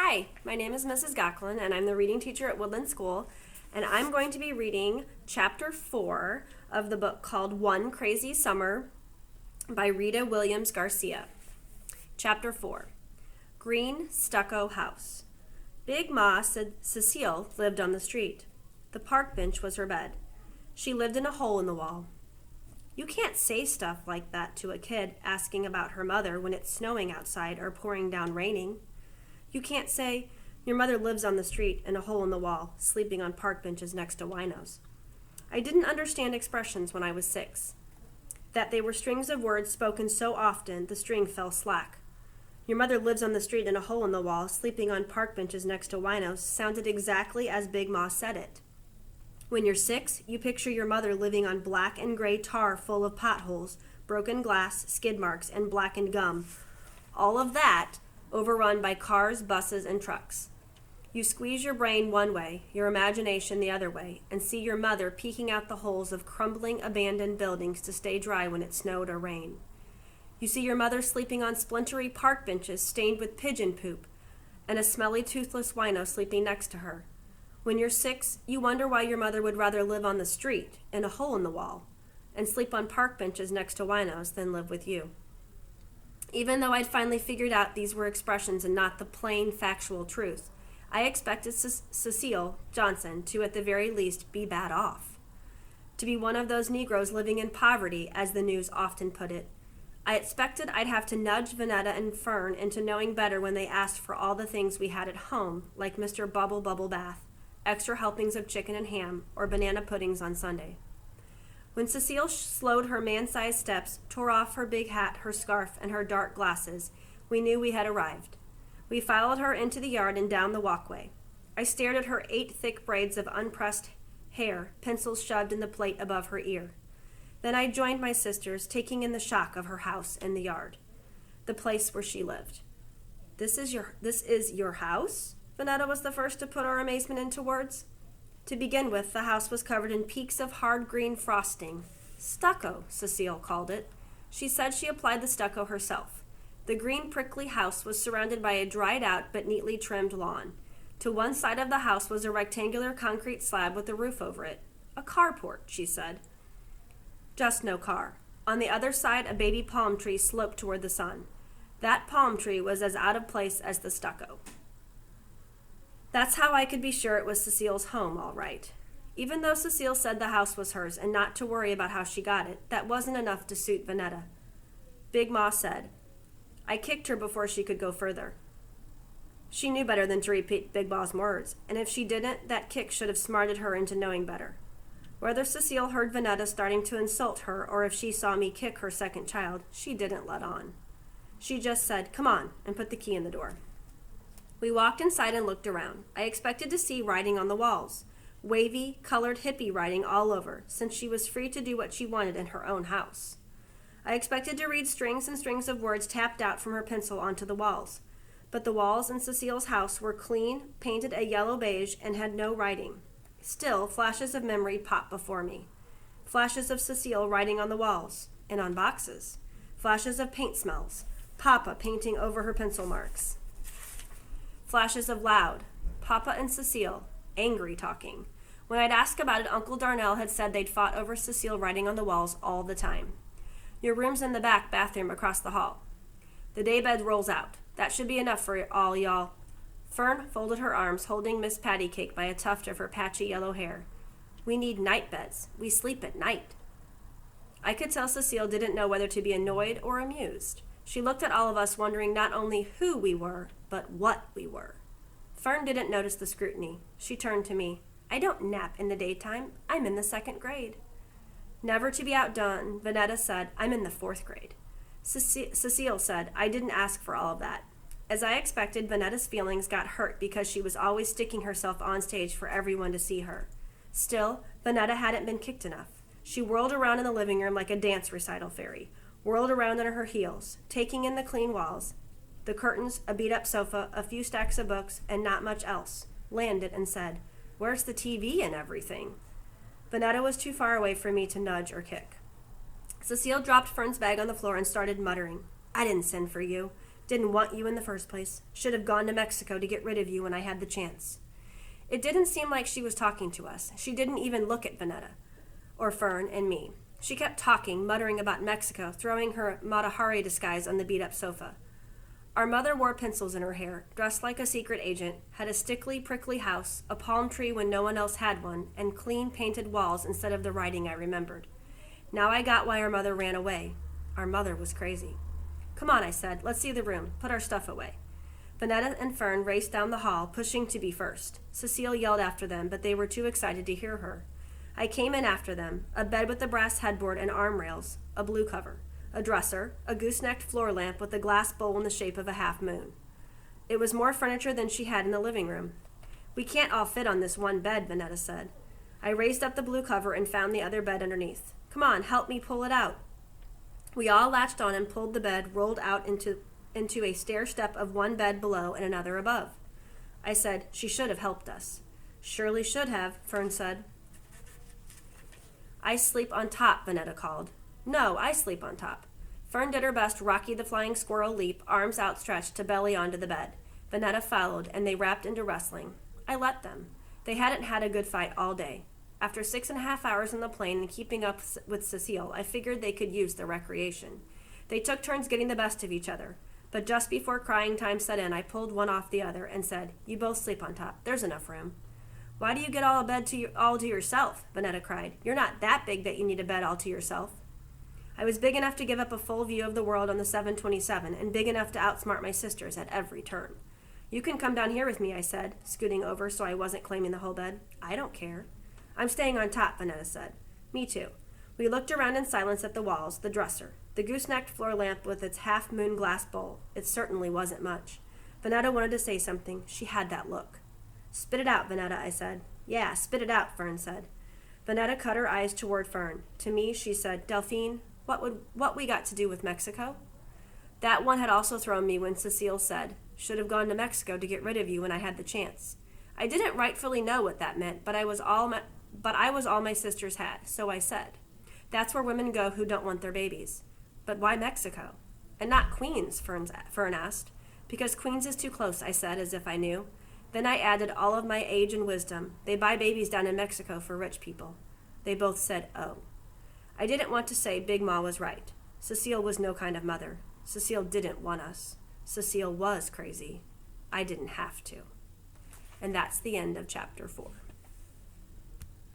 Hi, my name is Mrs. Goclan, and I'm the reading teacher at Woodland School, and I'm going to be reading Chapter 4 of the book called One Crazy Summer by Rita Williams Garcia. Chapter 4, Green Stucco House. Big Ma said Cecile lived on the street. The park bench was her bed. She lived in a hole in the wall. You can't say stuff like that to a kid asking about her mother when it's snowing outside or pouring down raining. You can't say, your mother lives on the street in a hole in the wall, sleeping on park benches next to winos. I didn't understand expressions when I was 6. That they were strings of words spoken so often, the string fell slack. Your mother lives on the street in a hole in the wall, sleeping on park benches next to winos, sounded exactly as Big Ma said it. When you're 6, you picture your mother living on black and gray tar full of potholes, broken glass, skid marks, and blackened gum. All of that overrun by cars, buses, and trucks. You squeeze your brain one way, your imagination the other way, and see your mother peeking out the holes of crumbling, abandoned buildings to stay dry when it snowed or rained. You see your mother sleeping on splintery park benches stained with pigeon poop, and a smelly, toothless wino sleeping next to her. When you're 6, you wonder why your mother would rather live on the street, in a hole in the wall, and sleep on park benches next to winos than live with you. Even though I'd finally figured out these were expressions and not the plain, factual truth, I expected Cecile Johnson to, at the very least, be bad off. To be one of those Negroes living in poverty, as the news often put it. I expected I'd have to nudge Vanetta and Fern into knowing better when they asked for all the things we had at home, like Mr. Bubble Bubble Bath, extra helpings of chicken and ham, or banana puddings on Sunday. When Cecile slowed her man-sized steps, tore off her big hat, her scarf, and her dark glasses, we knew we had arrived. We followed her into the yard and down the walkway. I stared at her 8 thick braids of unpressed hair, pencils shoved in the plate above her ear. Then I joined my sisters, taking in the shock of her house and the yard, the place where she lived. This is your house? Vanetta was the first to put our amazement into words. To begin with, the house was covered in peaks of hard green frosting. Stucco, Cecile called it. She said she applied the stucco herself. The green prickly house was surrounded by a dried-out but neatly trimmed lawn. To one side of the house was a rectangular concrete slab with a roof over it. A carport, she said. Just no car. On the other side, a baby palm tree sloped toward the sun. That palm tree was as out of place as the stucco. That's how I could be sure it was Cecile's home, all right. Even though Cecile said the house was hers and not to worry about how she got it, that wasn't enough to suit Vanetta. Big Ma said, I kicked her before she could go further. She knew better than to repeat Big Ma's words, and if she didn't, that kick should have smarted her into knowing better. Whether Cecile heard Vanetta starting to insult her or if she saw me kick her second child, she didn't let on. She just said, come on, and put the key in the door. We walked inside and looked around. I expected to see writing on the walls, wavy, colored hippie writing all over, since she was free to do what she wanted in her own house. I expected to read strings and strings of words tapped out from her pencil onto the walls, but the walls in Cecile's house were clean, painted a yellow beige, and had no writing. Still, flashes of memory popped before me. Flashes of Cecile writing on the walls, and on boxes. Flashes of paint smells, Papa painting over her pencil marks. Flashes of loud, Papa and Cecile, angry talking. When I'd asked about it, Uncle Darnell had said they'd fought over Cecile writing on the walls all the time. Your room's in the back bathroom across the hall. The daybed rolls out. That should be enough for all y'all. Fern folded her arms, holding Miss Patty Cake by a tuft of her patchy yellow hair. We need night beds. We sleep at night. I could tell Cecile didn't know whether to be annoyed or amused. She looked at all of us, wondering not only who we were, but what we were. Fern didn't notice the scrutiny. She turned to me. I don't nap in the daytime. I'm in the 2nd grade. Never to be outdone, Vanetta said, I'm in the 4th grade. Cecile said, I didn't ask for all of that. As I expected, Vanetta's feelings got hurt because she was always sticking herself on stage for everyone to see her. Still, Vanetta hadn't been kicked enough. She whirled around in the living room like a dance recital fairy, whirled around on her heels, taking in the clean walls, the curtains, a beat-up sofa, a few stacks of books, and not much else, landed and said, Where's the TV and everything? Vanetta was too far away for me to nudge or kick. Cecile dropped Fern's bag on the floor and started muttering. I didn't send for you. Didn't want you in the first place. Should have gone to Mexico to get rid of you when I had the chance. It didn't seem like she was talking to us. She didn't even look at Vanetta, or Fern, and me. She kept talking, muttering about Mexico, throwing her Matahari disguise on the beat-up sofa. Our mother wore pencils in her hair, dressed like a secret agent, had a stickly, prickly house, a palm tree when no one else had one, and clean, painted walls instead of the writing I remembered. Now I got why our mother ran away. Our mother was crazy. Come on, I said. Let's see the room. Put our stuff away. Vanetta and Fern raced down the hall, pushing to be first. Cecile yelled after them, but they were too excited to hear her. I came in after them, a bed with a brass headboard and arm rails, a blue cover, a dresser, a goosenecked floor lamp with a glass bowl in the shape of a half moon. It was more furniture than she had in the living room. We can't all fit on this one bed, Vanetta said. I raised up the blue cover and found the other bed underneath. Come on, help me pull it out. We all latched on and pulled the bed, rolled out into a stair step of one bed below and another above. I said, she should have helped us. Surely should have, Fern said. I sleep on top, Vanetta called. No, I sleep on top. Fern did her best Rocky the Flying Squirrel leap, arms outstretched to belly onto the bed. Vanetta followed, and they rapped into wrestling. I let them. They hadn't had a good fight all day. After 6.5 hours on the plane and keeping up with Cecile, I figured they could use the recreation. They took turns getting the best of each other. But just before crying time set in, I pulled one off the other and said, you both sleep on top. There's enough room. Why do you get all a bed all to yourself? Vanetta cried. You're not that big that you need a bed all to yourself. I was big enough to give up a full view of the world on the 727 and big enough to outsmart my sisters at every turn. You can come down here with me, I said, scooting over so I wasn't claiming the whole bed. I don't care. I'm staying on top, Vanetta said. Me too. We looked around in silence at the walls, the dresser, the goosenecked floor lamp with its half-moon glass bowl. It certainly wasn't much. Vanetta wanted to say something. She had that look. Spit it out, Vanetta, I said. Yeah, spit it out, Fern said. Vanetta cut her eyes toward Fern. To me, she said, Delphine, what we got to do with Mexico? That one had also thrown me when Cecile said, should have gone to Mexico to get rid of you when I had the chance. I didn't rightfully know what that meant, but I was all my sisters had, so I said. That's where women go who don't want their babies. But why Mexico? And not Queens, Fern asked. Because Queens is too close, I said, as if I knew. Then I added all of my age and wisdom. They buy babies down in Mexico for rich people. They both said, oh. I didn't want to say Big Ma was right. Cecile was no kind of mother. Cecile didn't want us. Cecile was crazy. I didn't have to. And that's the end of chapter 4.